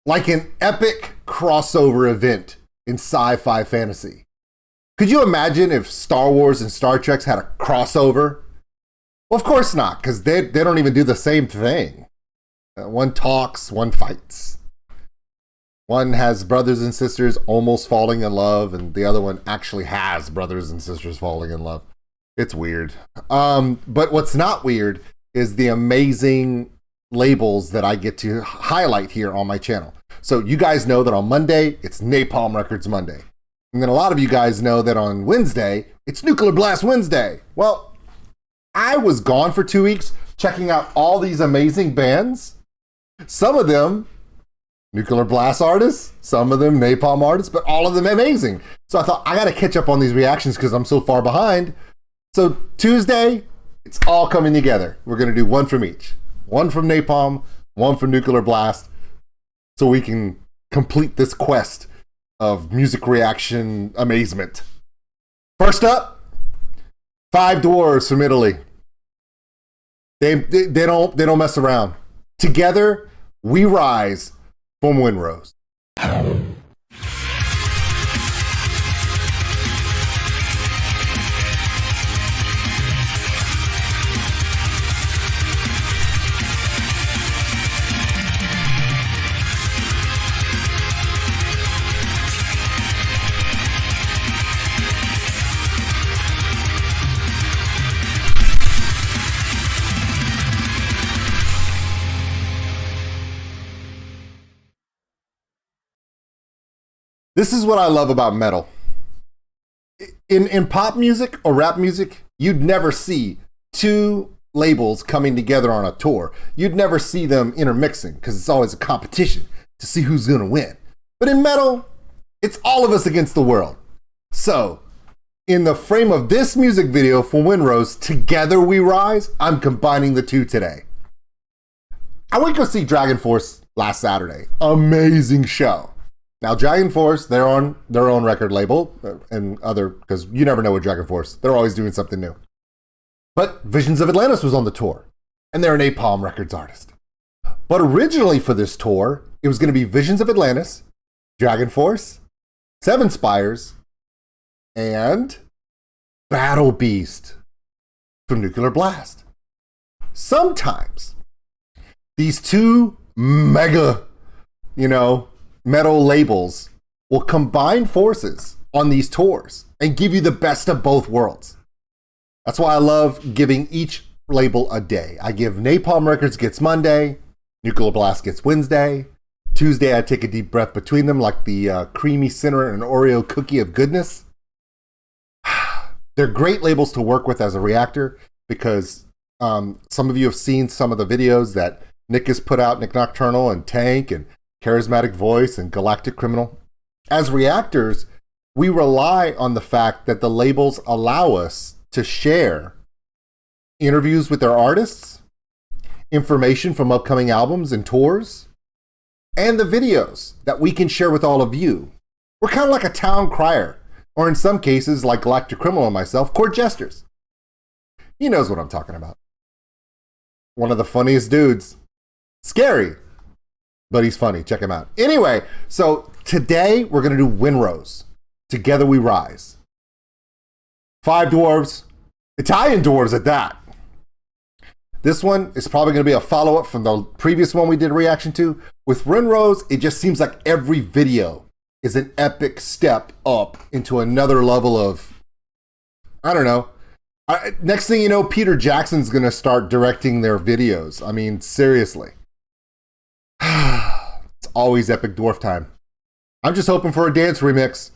like an epic crossover event in sci-fi fantasy. Could you imagine if Star Wars and Star Trek had a crossover? Well, of course not, because they don't even do the same thing. One talks, one fights. One has brothers and sisters almost falling in love, and the other one actually has brothers and sisters falling in love. It's weird. But what's not weird is the amazing labels that I get to highlight here on my channel. So you guys know that on Monday, it's Napalm Records Monday. And then a lot of you guys know that on Wednesday, it's Nuclear Blast Wednesday. Well, I was gone for 2 weeks checking out all these amazing bands. Some of them Nuclear Blast artists, some of them Napalm artists, but all of them amazing. So I thought I got to catch up on these reactions because I'm so far behind. So Tuesday, it's all coming together. We're going to do one from each. One from Napalm, one from Nuclear Blast, so we can complete this quest of music reaction amazement. First up, Five Dwarves from Italy. They don't mess around. Together, we rise from WindRose. This is what I love about metal. In pop music or rap music, you'd never see two labels coming together on a tour. You'd never see them intermixing because it's always a competition to see who's going to win. But in metal, it's all of us against the world. So, in the frame of this music video for WindRose, Together We Rise, I'm combining the two today. I went to go see Dragon Force last Saturday. Amazing show. Now, Dragon Force, they're on their own record label and other, because you never know with Dragon Force. They're always doing something new. But Visions of Atlantis was on the tour, and they're an Napalm Records artist. But originally for this tour, it was going to be Visions of Atlantis, Dragon Force, Seven Spires, and Battle Beast from Nuclear Blast. Sometimes these two mega, metal labels will combine forces on these tours and give you the best of both worlds. That's why I love giving each label a day. I give Napalm Records gets Monday, Nuclear Blast gets Wednesday. Tuesday, I take a deep breath between them like the creamy center and Oreo cookie of goodness. They're great labels to work with as a reactor because some of you have seen some of the videos that Nick has put out, Nick Nocturnal and Tank and Charismatic Voice and Galactic Criminal. As reactors, we rely on the fact that the labels allow us to share interviews with their artists, information from upcoming albums and tours, and the videos that we can share with all of you. We're kind of like a town crier, or in some cases, like Galactic Criminal and myself, court jesters. He knows what I'm talking about. One of the funniest dudes. Scary, but he's funny. Check him out. Anyway, so today we're going to do WindRose. Together We Rise. Five Dwarves, Italian dwarves at that. This one is probably going to be a follow-up from the previous one we did a reaction to. With WindRose, it just seems like every video is an epic step up into another level of, I don't know. Next thing you know, Peter Jackson's going to start directing their videos. I mean, seriously. It's always epic dwarf time. I'm just hoping for a dance remix.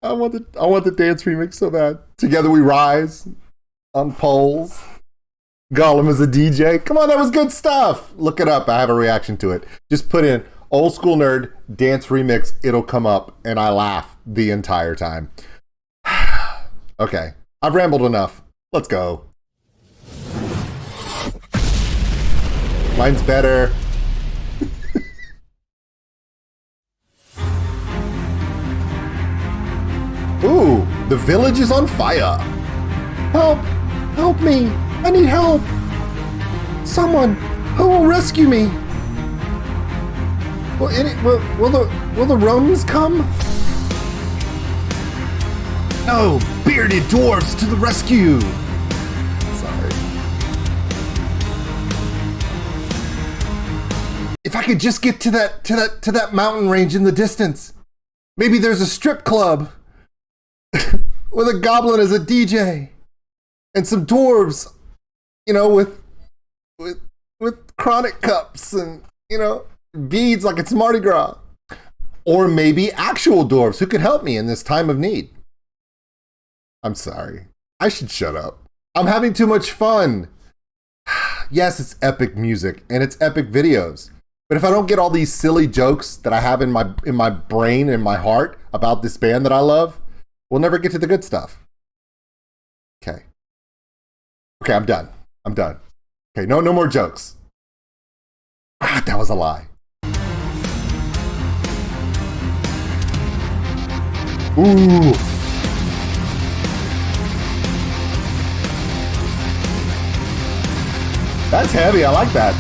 I want the dance remix so bad. Together We Rise on poles. Gollum is a DJ. Come on, that was good stuff. Look it up. I have a reaction to it. Just put in OldSkuleNerd dance remix. It'll come up, and I laugh the entire time. Okay, I've rambled enough. Let's go. Mine's better. Ooh, the village is on fire. Help! Help me! I need help! Someone who will rescue me! Will the Romans come? No, bearded dwarves to the rescue! Sorry. If I could just get to that mountain range in the distance. Maybe there's a strip club with a goblin as a DJ and some dwarves, you know, with chronic cups and, you know, beads like it's Mardi Gras. Or maybe actual dwarves who could help me in this time of need. I'm sorry. I should shut up. I'm having too much fun. Yes, it's epic music and it's epic videos. But if I don't get all these silly jokes that I have in my brain and my heart about this band that I love, we'll never get to the good stuff. Okay. Okay, I'm done. Okay, no more jokes. Ah, that was a lie. Ooh. That's heavy, I like that.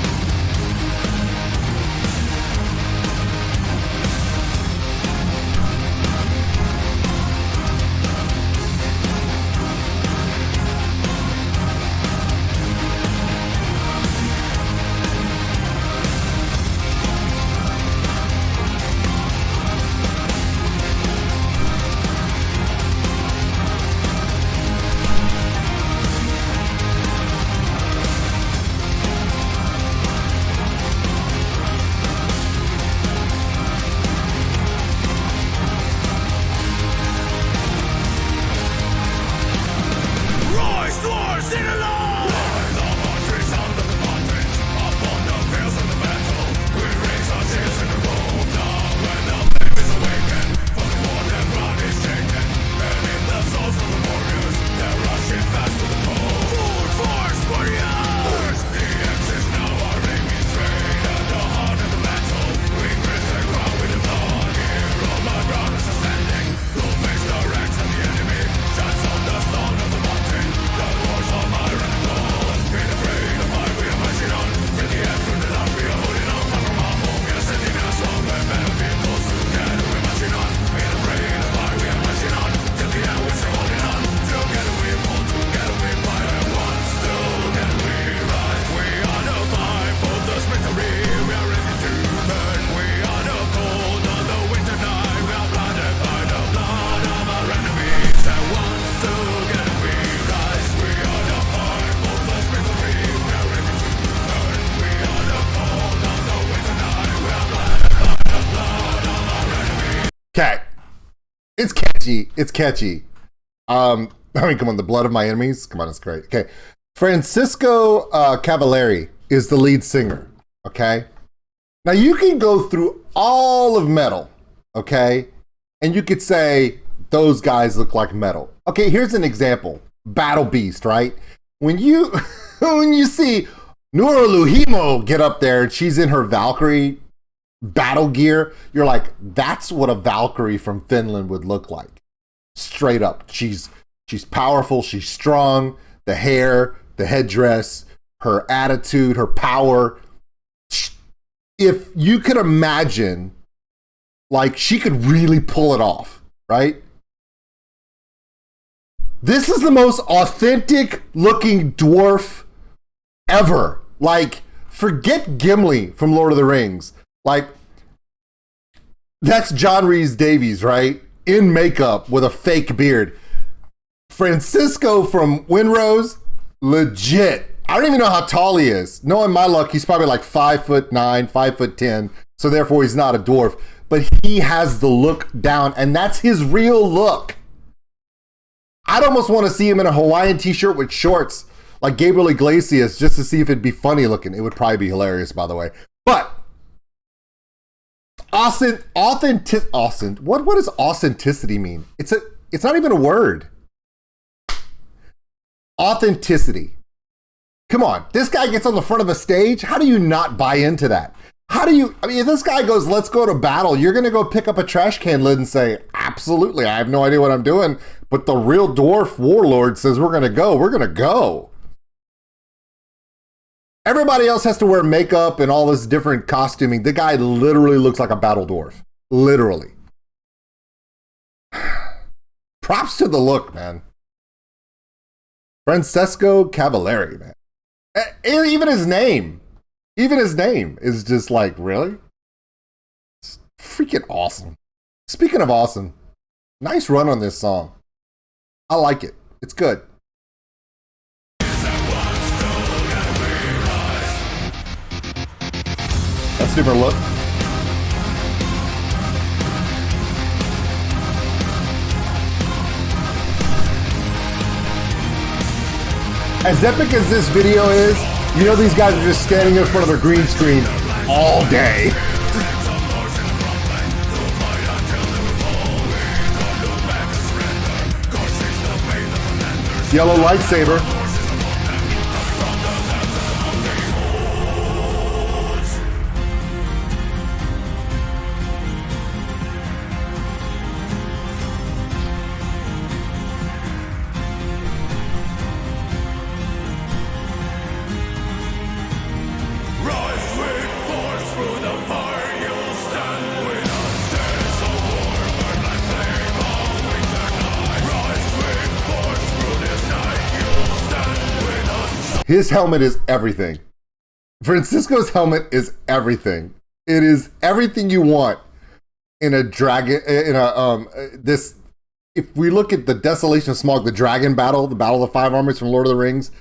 Okay. It's catchy. I mean, come on, the blood of my enemies. Come on, it's great. Okay. Francisco Cavallari is the lead singer. Okay. Now you can go through all of metal. Okay. And you could say those guys look like metal. Okay. Here's an example. Battle Beast, right? When you see Nora Luhimo get up there and she's in her Valkyrie battle gear, you're like, that's what a Valkyrie from Finland would look like. Straight up. She's powerful, she's strong, the hair, the headdress, her attitude, her power. If you could imagine, like, she could really pull it off, right? This is the most authentic looking dwarf ever. Like, forget Gimli from Lord of the Rings. Like, that's John Rhys Davies, right? In makeup with a fake beard. Francisco from WindRose, legit. I don't even know how tall he is. Knowing my luck, he's probably like 5'9", 5'10", so therefore he's not a dwarf. But he has the look down, and that's his real look. I'd almost want to see him in a Hawaiian t-shirt with shorts, like Gabriel Iglesias, just to see if it'd be funny looking. It would probably be hilarious, by the way. But what does authenticity mean? It's not even a word. Authenticity. Come on, this guy gets on the front of a stage. How do you not buy into that? If this guy goes, let's go to battle, you're going to go pick up a trash can lid and say, absolutely, I have no idea what I'm doing, but the real dwarf warlord says we're going to go. Everybody else has to wear makeup and all this different costuming. The guy literally looks like a battle dwarf. Literally. Props to the look, man. Francesco Cavallari, man. Even his name is just like, really? It's freaking awesome. Speaking of awesome, nice run on this song. I like it. It's good. That's different look. As epic as this video is, you know these guys are just standing in front of their green screen all day. Yellow lightsaber. His helmet is everything. Francisco's helmet is everything. It is everything you want in a dragon. This. If we look at the Desolation of Smaug, the dragon battle, the Battle of the Five Armies from Lord of the Rings,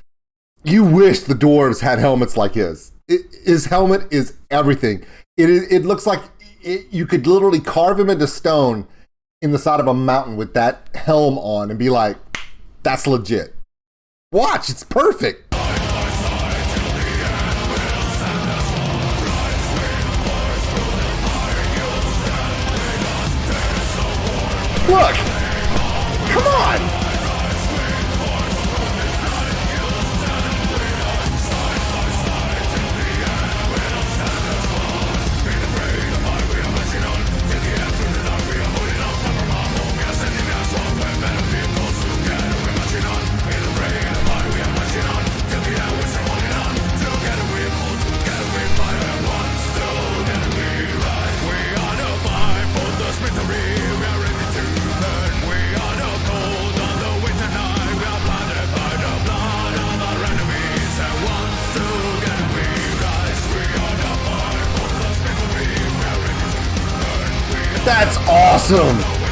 you wish the dwarves had helmets like his. His helmet is everything. It looks like you could literally carve him into stone in the side of a mountain with that helm on and be like, that's legit. Watch, it's perfect. Look! Come on! That's awesome!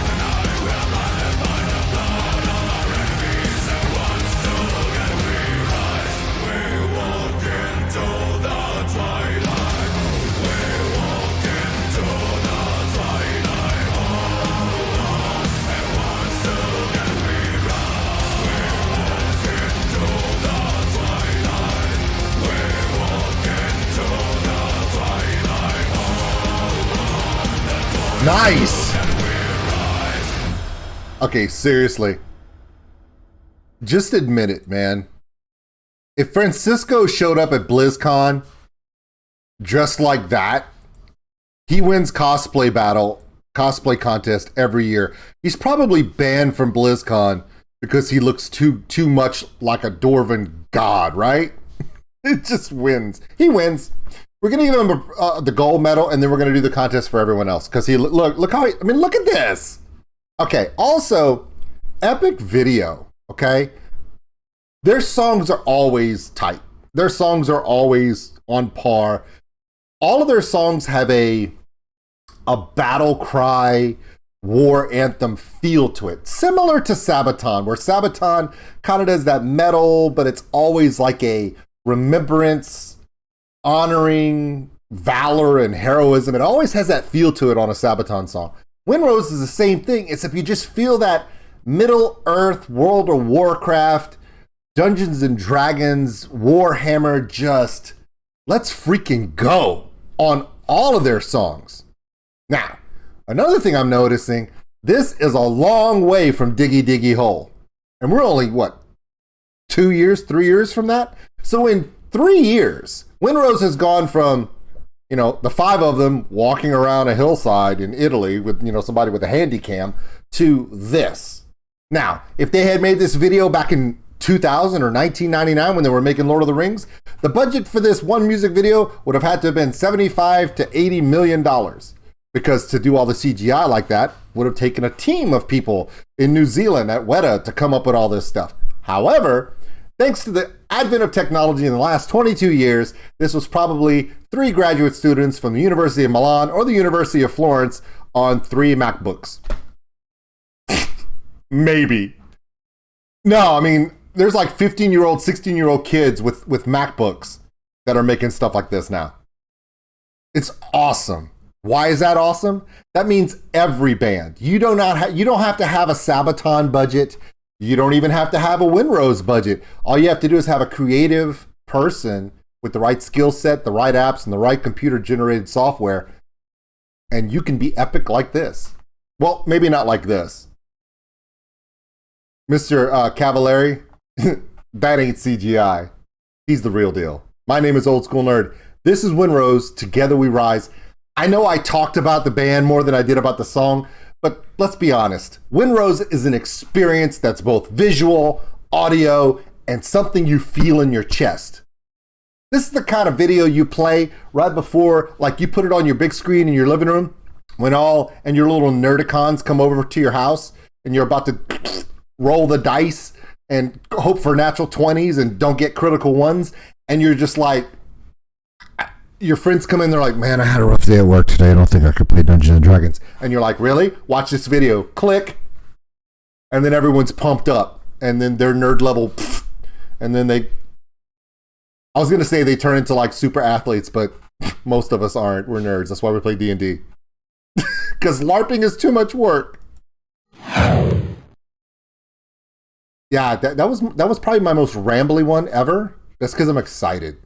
Nice! Okay, seriously. Just admit it, man. If Francisco showed up at BlizzCon dressed like that, he wins cosplay contest every year. He's probably banned from BlizzCon because he looks too much like a Dwarven god, right? It just wins. He wins. We're gonna give him the gold medal, and then we're gonna do the contest for everyone else because he look how look at this. Okay. Also, epic video. Okay, their songs are always tight. Their songs are always on par. All of their songs have a battle cry, war anthem feel to it, similar to Sabaton, where Sabaton kind of does that metal, but it's always like a remembrance, honoring valor and heroism. It always has that feel to it on a Sabaton song. WindRose is the same thing, except you just feel that Middle Earth, World of Warcraft, Dungeons and Dragons, Warhammer, just let's freaking go on all of their songs. Now, another thing I'm noticing, this is a long way from Diggy Diggy Hole. And we're only, 3 years from that? So in 3 years, WindRose has gone from, the five of them walking around a hillside in Italy with, somebody with a handy cam to this. Now, if they had made this video back in 2000 or 1999 when they were making Lord of the Rings, the budget for this one music video would have had to have been $75 to $80 million. Because to do all the CGI like that would have taken a team of people in New Zealand at Weta to come up with all this stuff. However, thanks to the advent of technology in the last 22 years, this was probably 3 graduate students from the University of Milan or the University of Florence on 3 MacBooks. Maybe. No, I mean, there's like 15-year-old, 16-year-old kids with MacBooks that are making stuff like this now. It's awesome. Why is that awesome? That means every band. You don't have to have a Sabaton budget. You don't even have to have a WindRose budget. All you have to do is have a creative person with the right skill set, the right apps, and the right computer-generated software, and you can be epic like this. Well, maybe not like this. Mr. Cavallari, that ain't CGI. He's the real deal. My name is OldSkuleNerd. This is WindRose. Together we rise. I know I talked about the band more than I did about the song, but let's be honest. WindRose is an experience that's both visual, audio, and something you feel in your chest. This is the kind of video you play right before, like you put it on your big screen in your living room when and your little nerdicons come over to your house and you're about to roll the dice and hope for natural 20s and don't get critical ones. And you're just like, your friends come in, they're like, man, I had a rough day at work today. I don't think I could play Dungeons and Dragons. And you're like, really? Watch this video. Click. And then everyone's pumped up. And then they're nerd level. And then I was going to say they turn into like super athletes, but most of us aren't. We're nerds. That's why we play D&D. Because LARPing is too much work. Yeah, that was probably my most rambly one ever. That's because I'm excited.